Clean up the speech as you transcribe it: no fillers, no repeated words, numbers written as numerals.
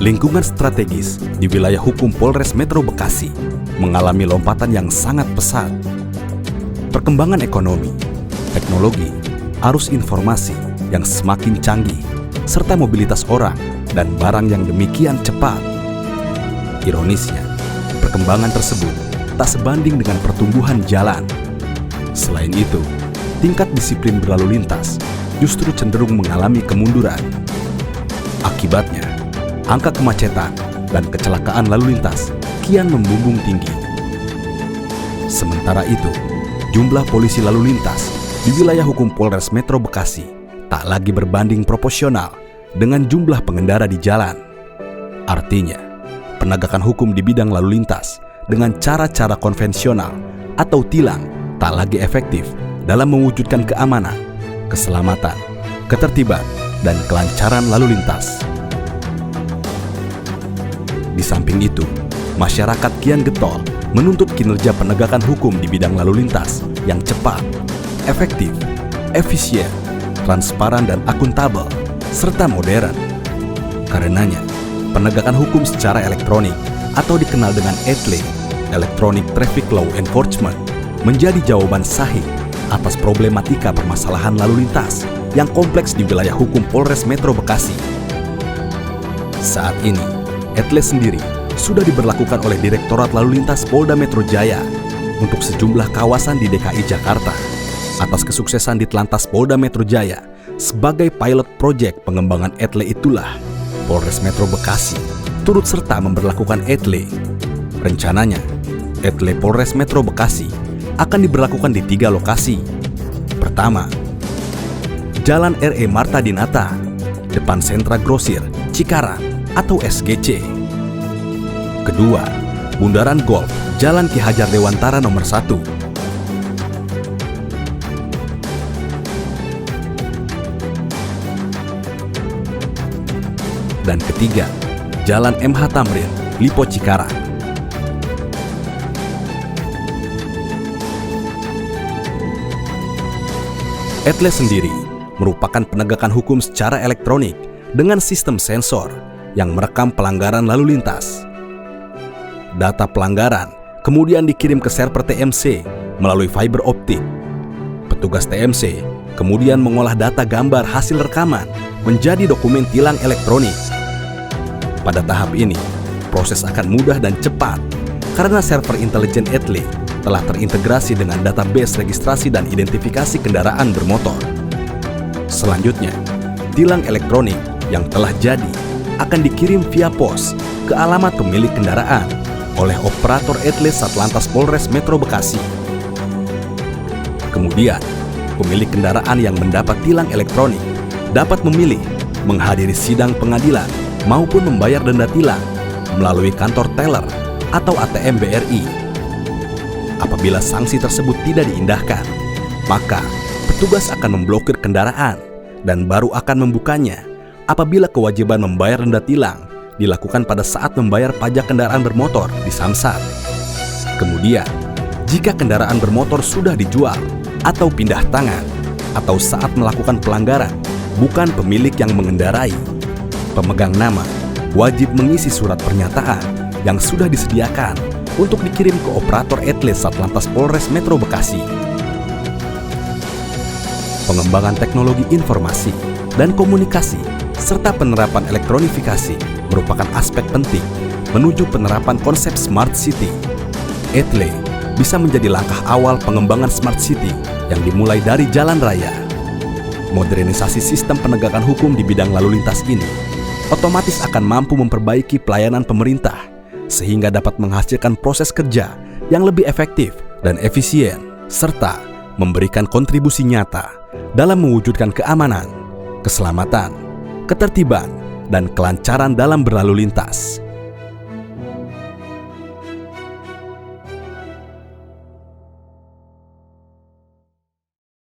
Lingkungan strategis di wilayah hukum Polres Metro Bekasi mengalami lompatan yang sangat pesat. Perkembangan ekonomi, teknologi, arus informasi yang semakin canggih, serta mobilitas orang dan barang yang demikian cepat. Ironisnya, perkembangan tersebut tak sebanding dengan pertumbuhan jalan. Selain itu, tingkat disiplin berlalu lintas justru cenderung mengalami kemunduran. Akibatnya, angka kemacetan dan kecelakaan lalu lintas kian membumbung tinggi. Sementara itu, jumlah polisi lalu lintas di wilayah hukum Polres Metro Bekasi tak lagi berbanding proporsional dengan jumlah pengendara di jalan. Artinya, penegakan hukum di bidang lalu lintas dengan cara-cara konvensional atau tilang tak lagi efektif dalam mewujudkan keamanan, keselamatan, ketertiban, dan kelancaran lalu lintas. Di samping itu, masyarakat kian getol menuntut kinerja penegakan hukum di bidang lalu lintas yang cepat, efektif, efisien, transparan dan akuntabel, serta modern. Karenanya, penegakan hukum secara elektronik atau dikenal dengan ETLE, Electronic Traffic Law Enforcement, menjadi jawaban sahih atas problematika permasalahan lalu lintas yang kompleks di wilayah hukum Polres Metro Bekasi. Saat ini, ETLE sendiri sudah diberlakukan oleh Direktorat Lalu Lintas Polda Metro Jaya untuk sejumlah kawasan di DKI Jakarta. Atas kesuksesan Ditlantas Polda Metro Jaya sebagai pilot project pengembangan ETLE itulah, Polres Metro Bekasi turut serta memberlakukan ETLE. Rencananya, ETLE Polres Metro Bekasi akan diberlakukan di 3 lokasi. Pertama, Jalan RE Marta Dinata, depan Sentra Grosir Cikarang atau SGC. Kedua, Bundaran Golf Jalan Ki Hajar Dewantara nomor 1. Dan ketiga, Jalan MH Tamrin Lipo Cikarang. ETLE sendiri merupakan penegakan hukum secara elektronik dengan sistem sensor yang merekam pelanggaran lalu lintas. Data pelanggaran kemudian dikirim ke server TMC melalui fiber optik. Petugas TMC kemudian mengolah data gambar hasil rekaman menjadi dokumen tilang elektronik. Pada tahap ini, proses akan mudah dan cepat karena server intelijen ETLE telah terintegrasi dengan database registrasi dan identifikasi kendaraan bermotor. Selanjutnya, tilang elektronik yang telah jadi akan dikirim via pos ke alamat pemilik kendaraan oleh operator ETLE Satlantas Polres Metro Bekasi. Kemudian, pemilik kendaraan yang mendapat tilang elektronik dapat memilih menghadiri sidang pengadilan maupun membayar denda tilang melalui kantor teller atau ATM BRI. Apabila sanksi tersebut tidak diindahkan, maka petugas akan memblokir kendaraan dan baru akan membukanya apabila kewajiban membayar denda tilang dilakukan pada saat membayar pajak kendaraan bermotor di Samsat. Kemudian, jika kendaraan bermotor sudah dijual atau pindah tangan, atau saat melakukan pelanggaran bukan pemilik yang mengendarai, pemegang nama wajib mengisi surat pernyataan yang sudah disediakan untuk dikirim ke operator ETLE Satlantas Polres Metro Bekasi. Pengembangan teknologi informasi dan komunikasi serta penerapan elektronifikasi merupakan aspek penting menuju penerapan konsep Smart City. ETLE bisa menjadi langkah awal pengembangan Smart City yang dimulai dari jalan raya. Modernisasi sistem penegakan hukum di bidang lalu lintas ini otomatis akan mampu memperbaiki pelayanan pemerintah sehingga dapat menghasilkan proses kerja yang lebih efektif dan efisien, serta memberikan kontribusi nyata dalam mewujudkan keamanan, keselamatan, ketertiban, dan kelancaran dalam berlalu lintas.